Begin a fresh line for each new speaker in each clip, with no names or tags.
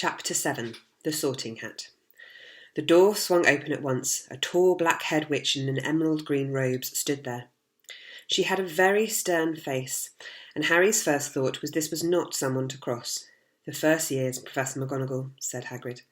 Chapter 7. The Sorting Hat. The door swung open at once. A tall black-haired witch in an emerald-green robes stood there. She had a very stern face, and Harry's first thought was this was not someone to cross. "The first years, Professor McGonagall," said Hagrid.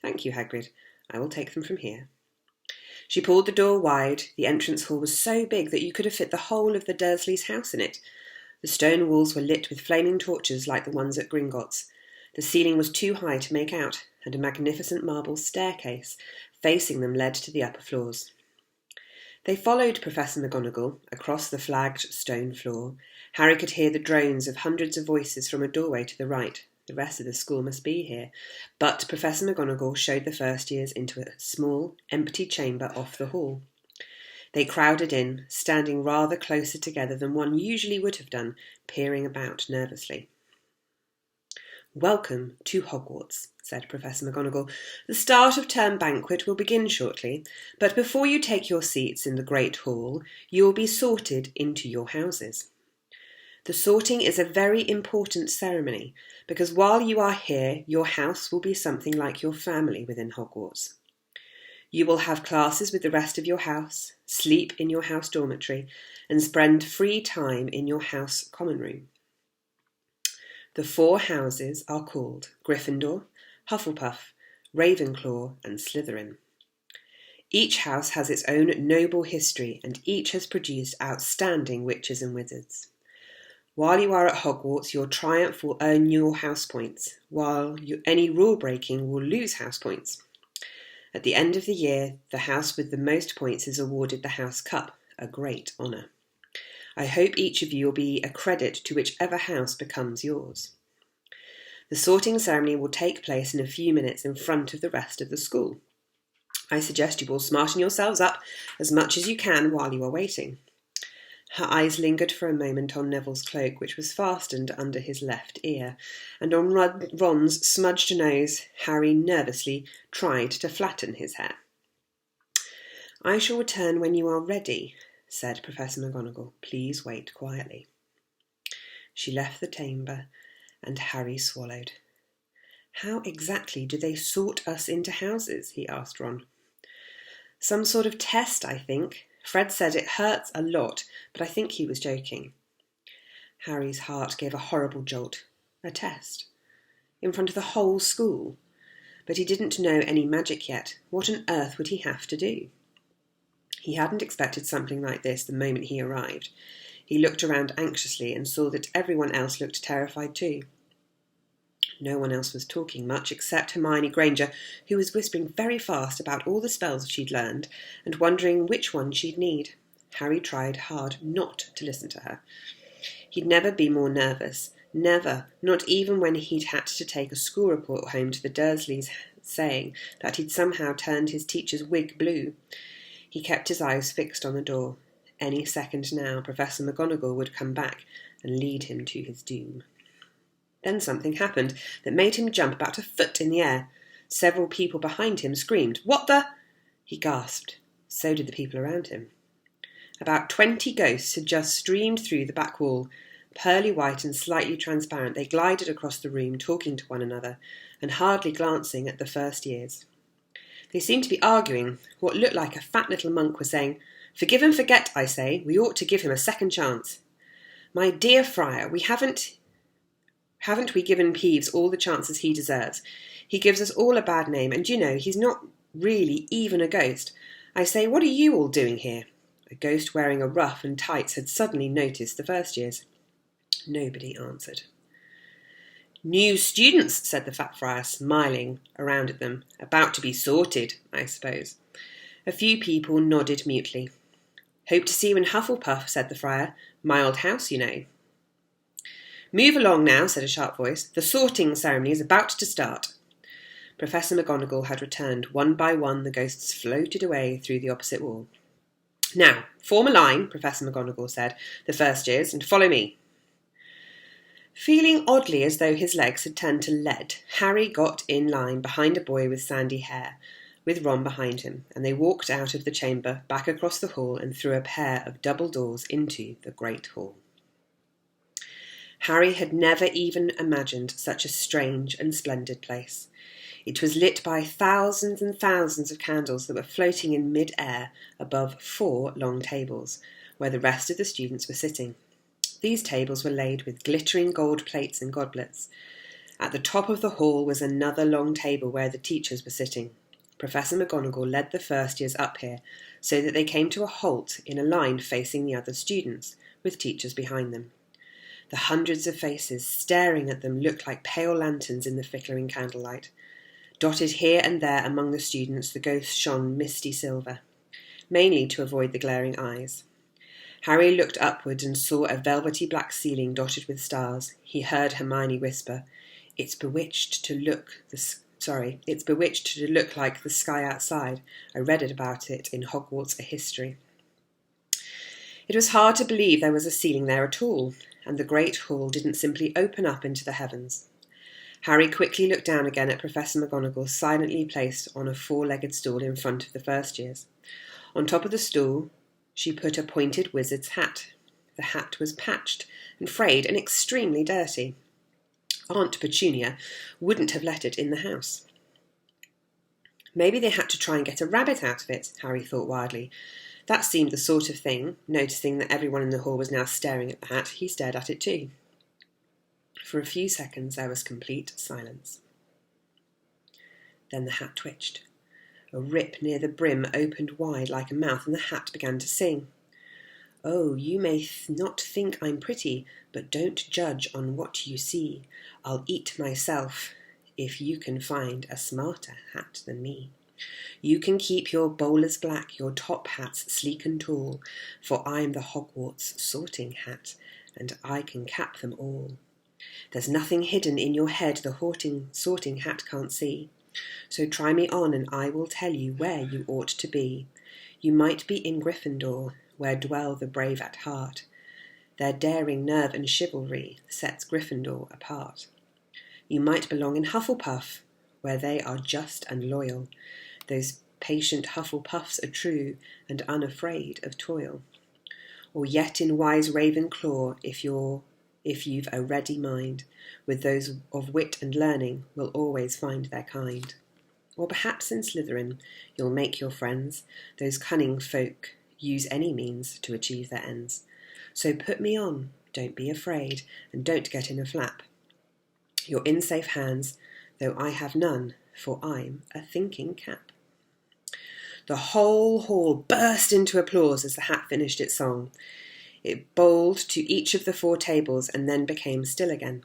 "Thank you, Hagrid. I will take them from here." She pulled the door wide. The entrance hall was so big that you could have fit the whole of the Dursleys' house in it. The stone walls were lit with flaming torches like the ones at Gringotts. The ceiling was too high to make out, and a magnificent marble staircase facing them led to the upper floors. They followed Professor McGonagall across the flagged stone floor. Harry could hear the drones of hundreds of voices from a doorway to the right. The rest of the school must be here. But Professor McGonagall showed the first years into a small, empty chamber off the hall. They crowded in, standing rather closer together than one usually would have done, peering about nervously. "Welcome to Hogwarts," said Professor McGonagall. "The start of term banquet will begin shortly, but before you take your seats in the Great Hall, you will be sorted into your houses. The sorting is a very important ceremony, because while you are here, your house will be something like your family within Hogwarts. You will have classes with the rest of your house, sleep in your house dormitory, and spend free time in your house common room. The 4 houses are called Gryffindor, Hufflepuff, Ravenclaw, and Slytherin. Each house has its own noble history, and each has produced outstanding witches and wizards. While you are at Hogwarts, your triumph will earn your house points, while any rule breaking will lose house points. At the end of the year, the house with the most points is awarded the House Cup, a great honour. I hope each of you will be a credit to whichever house becomes yours. The sorting ceremony will take place in a few minutes in front of the rest of the school. I suggest you all smarten yourselves up as much as you can while you are waiting." Her eyes lingered for a moment on Neville's cloak, which was fastened under his left ear, and on Ron's smudged nose. Harry nervously tried to flatten his hair. "I shall return when you are ready," said Professor McGonagall. "Please wait quietly." She left the chamber, and Harry swallowed. "How exactly do they sort us into houses?" he asked Ron. "Some sort of test, I think. Fred said it hurts a lot, but I think he was joking." Harry's heart gave a horrible jolt. A test? In front of the whole school? But he didn't know any magic yet. What on earth would he have to do? He hadn't expected something like this the moment he arrived. He looked around anxiously and saw that everyone else looked terrified too. No one else was talking much except Hermione Granger, who was whispering very fast about all the spells she'd learned and wondering which one she'd need. Harry tried hard not to listen to her. He'd never been more nervous. Never, not even when he'd had to take a school report home to the Dursleys saying that he'd somehow turned his teacher's wig blue. He kept his eyes fixed on the door. Any second now, Professor McGonagall would come back and lead him to his doom. Then something happened that made him jump about a foot in the air. Several people behind him screamed, "What the—" He gasped. So did the people around him. About 20 ghosts had just streamed through the back wall. Pearly white and slightly transparent, they glided across the room, talking to one another, and hardly glancing at the first years. They seemed to be arguing. What looked like a fat little monk was saying, "Forgive and forget, I say. We ought to give him a second chance." "My dear Friar, haven't we given Peeves all the chances he deserves? He gives us all a bad name, and you know, he's not really even a ghost. I say, what are you all doing here?" A ghost wearing a ruff and tights had suddenly noticed the first years. Nobody answered. "New students," said the fat friar, smiling around at them. "About to be sorted, I suppose." A few people nodded mutely. "Hope to see you in Hufflepuff," said the friar. "My old house, you know." "Move along now," said a sharp voice. "The sorting ceremony is about to start." Professor McGonagall had returned. One by one, the ghosts floated away through the opposite wall. "Now, form a line," Professor McGonagall said, "the first years, and follow me." Feeling oddly as though his legs had turned to lead, Harry got in line behind a boy with sandy hair, with Ron behind him, and they walked out of the chamber, back across the hall, and through a pair of double doors into the Great Hall. Harry had never even imagined such a strange and splendid place. It was lit by thousands and thousands of candles that were floating in mid-air above 4 long tables, where the rest of the students were sitting. These tables were laid with glittering gold plates and goblets. At the top of the hall was another long table where the teachers were sitting. Professor McGonagall led the first years up here, so that they came to a halt in a line facing the other students, with teachers behind them. The hundreds of faces staring at them looked like pale lanterns in the flickering candlelight. Dotted here and there among the students, the ghosts shone misty silver, mainly to avoid the glaring eyes. Harry looked upward and saw a velvety black ceiling dotted with stars. He heard Hermione whisper, It's bewitched to look like the sky outside. I read about it in Hogwarts A History. It was hard to believe there was a ceiling there at all, and the great hall didn't simply open up into the heavens. Harry quickly looked down again at Professor McGonagall, silently placed on a 4-legged stool in front of the first years. On top of the stool, she put a pointed wizard's hat. The hat was patched and frayed and extremely dirty. Aunt Petunia wouldn't have let it in the house. Maybe they had to try and get a rabbit out of it, Harry thought wildly. That seemed the sort of thing. Noticing that everyone in the hall was now staring at the hat, he stared at it too. For a few seconds there was complete silence. Then the hat twitched. A rip near the brim opened wide like a mouth, and the hat began to sing. Oh, you may not think I'm pretty, but don't judge on what you see. I'll eat myself if you can find a smarter hat than me. You can keep your bowlers black, your top hats sleek and tall, for I'm the Hogwarts sorting hat, and I can cap them all. There's nothing hidden in your head the sorting hat can't see. So try me on, and I will tell you where you ought to be. You might be in Gryffindor, where dwell the brave at heart. Their daring nerve and chivalry sets Gryffindor apart. You might belong in Hufflepuff, where they are just and loyal. Those patient Hufflepuffs are true and unafraid of toil. Or yet in wise Ravenclaw, if you've a ready mind, with those of wit and learning will always find their kind. Or perhaps in Slytherin you'll make your friends. Those cunning folk use any means to achieve their ends. So put me on, don't be afraid, and don't get in a flap. You're in safe hands, though I have none, for I'm a thinking cap. The whole hall burst into applause as the hat finished its song. It bowled to each of the 4 tables and then became still again.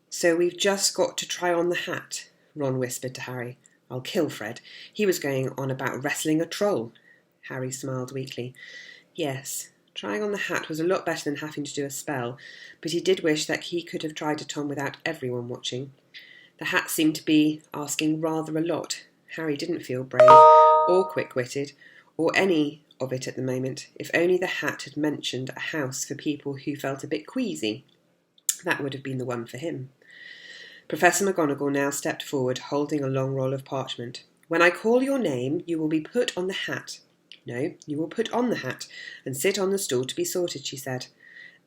So we've just got to try on the hat, Ron whispered to Harry. I'll kill Fred. He was going on about wrestling a troll. Harry smiled weakly. Yes, trying on the hat was a lot better than having to do a spell, but he did wish that he could have tried it on without everyone watching. The hat seemed to be asking rather a lot. Harry didn't feel brave or quick-witted or any of it at the moment. If only the hat had mentioned a house for people who felt a bit queasy. That would have been the one for him. Professor McGonagall now stepped forward, holding a long roll of parchment. When I call your name, you will be put on the hat. No, you will put on the hat and sit on the stool to be sorted, she said.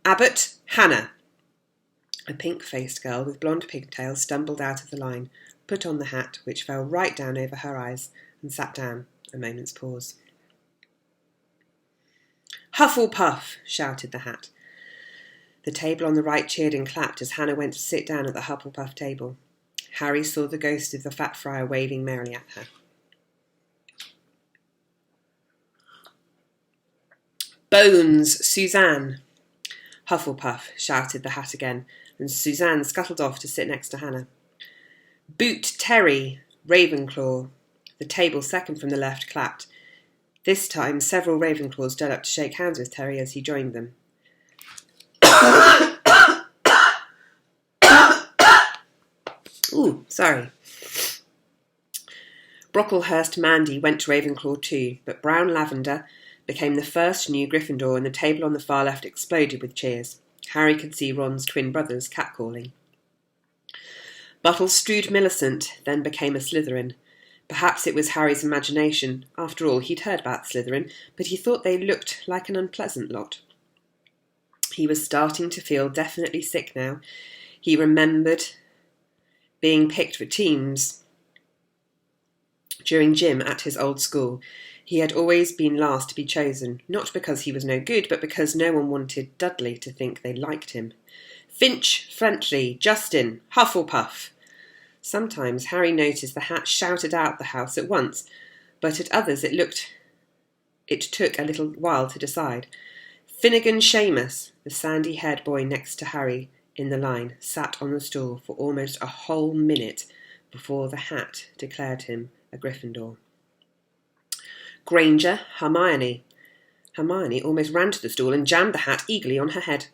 Abbott Hannah. A pink-faced girl with blonde pigtails stumbled out of the line, put on the hat, which fell right down over her eyes, and sat down. A moment's pause. Hufflepuff, shouted the hat. The table on the right cheered and clapped as Hannah went to sit down at the Hufflepuff table. Harry saw the ghost of the fat friar waving merrily at her. Bones, Suzanne! Hufflepuff, shouted the hat again, and Suzanne scuttled off to sit next to Hannah. Boot Terry, Ravenclaw. The table second from the left clapped. This time several Ravenclaws stood up to shake hands with Terry as he joined them. Ooh, sorry. Brocklehurst Mandy went to Ravenclaw too, but Brown Lavender became the first new Gryffindor, and the table on the far left exploded with cheers. Harry could see Ron's twin brothers catcalling. Buttlestrood Millicent then became a Slytherin. Perhaps it was Harry's imagination. After all, he'd heard about Slytherin, but he thought they looked like an unpleasant lot. He was starting to feel definitely sick now. He remembered being picked for teams during gym at his old school. He had always been last to be chosen, not because he was no good, but because no one wanted Dudley to think they liked him. Finch, Frentley, Justin, Hufflepuff. Sometimes Harry noticed the hat shouted out the house at once, but at others it took a little while to decide. Finnegan Seamus, the sandy-haired boy next to Harry in the line, sat on the stool for almost a whole minute before the hat declared him a Gryffindor. Granger, Hermione. Hermione almost ran to the stool and jammed the hat eagerly on her head.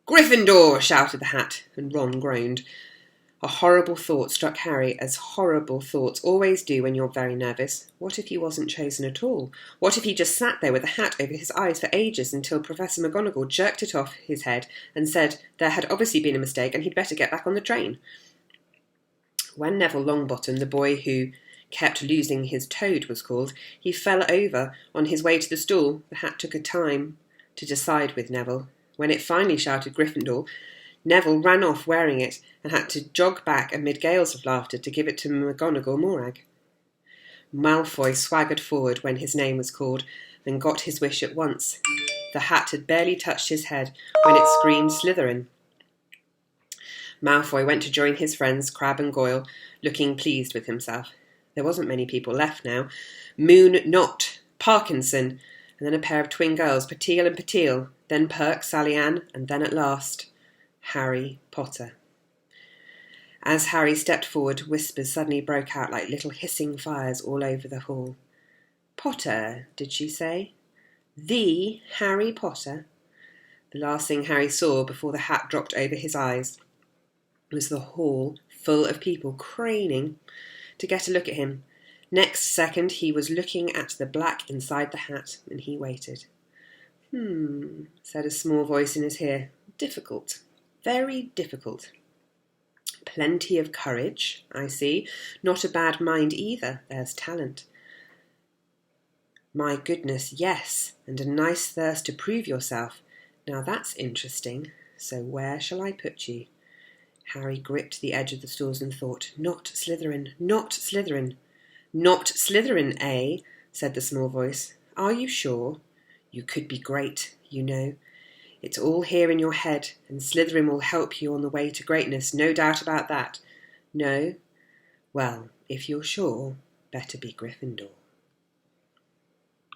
Gryffindor, shouted the hat, and Ron groaned. A horrible thought struck Harry, as horrible thoughts always do when you're very nervous. What if he wasn't chosen at all? What if he just sat there with the hat over his eyes for ages until Professor McGonagall jerked it off his head and said there had obviously been a mistake and he'd better get back on the train? When Neville Longbottom, the boy who kept losing his toad, was called, he fell over on his way to the stool. The hat took a time to decide with Neville. When it finally shouted Gryffindor, Neville ran off wearing it and had to jog back amid gales of laughter to give it to McGonagall Morag. Malfoy swaggered forward when his name was called and got his wish at once. The hat had barely touched his head when it screamed Slytherin. Malfoy went to join his friends Crabbe and Goyle, looking pleased with himself. There wasn't many people left now. Moon Knott, Parkinson, and then a pair of twin girls, Patil and Patil, then Perk, Sally Ann, and then at last Harry Potter. As Harry stepped forward, whispers suddenly broke out like little hissing fires all over the hall. Potter, did she say? The Harry Potter? The last thing Harry saw before the hat dropped over his eyes was the hall full of people craning to get a look at him. Next second he was looking at the black inside the hat, and he waited. Said a small voice in his ear. Difficult. Very difficult. Plenty of courage, I see. Not a bad mind either. There's talent. My goodness, yes, and a nice thirst to prove yourself. Now that's interesting. So where shall I put you? Harry gripped the edge of the stools and thought, Not Slytherin, not Slytherin. Not Slytherin, eh? Said the small voice. Are you sure? You could be great, you know. It's all here in your head, and Slytherin will help you on the way to greatness, no doubt about that. No? Well, if you're sure, better be Gryffindor.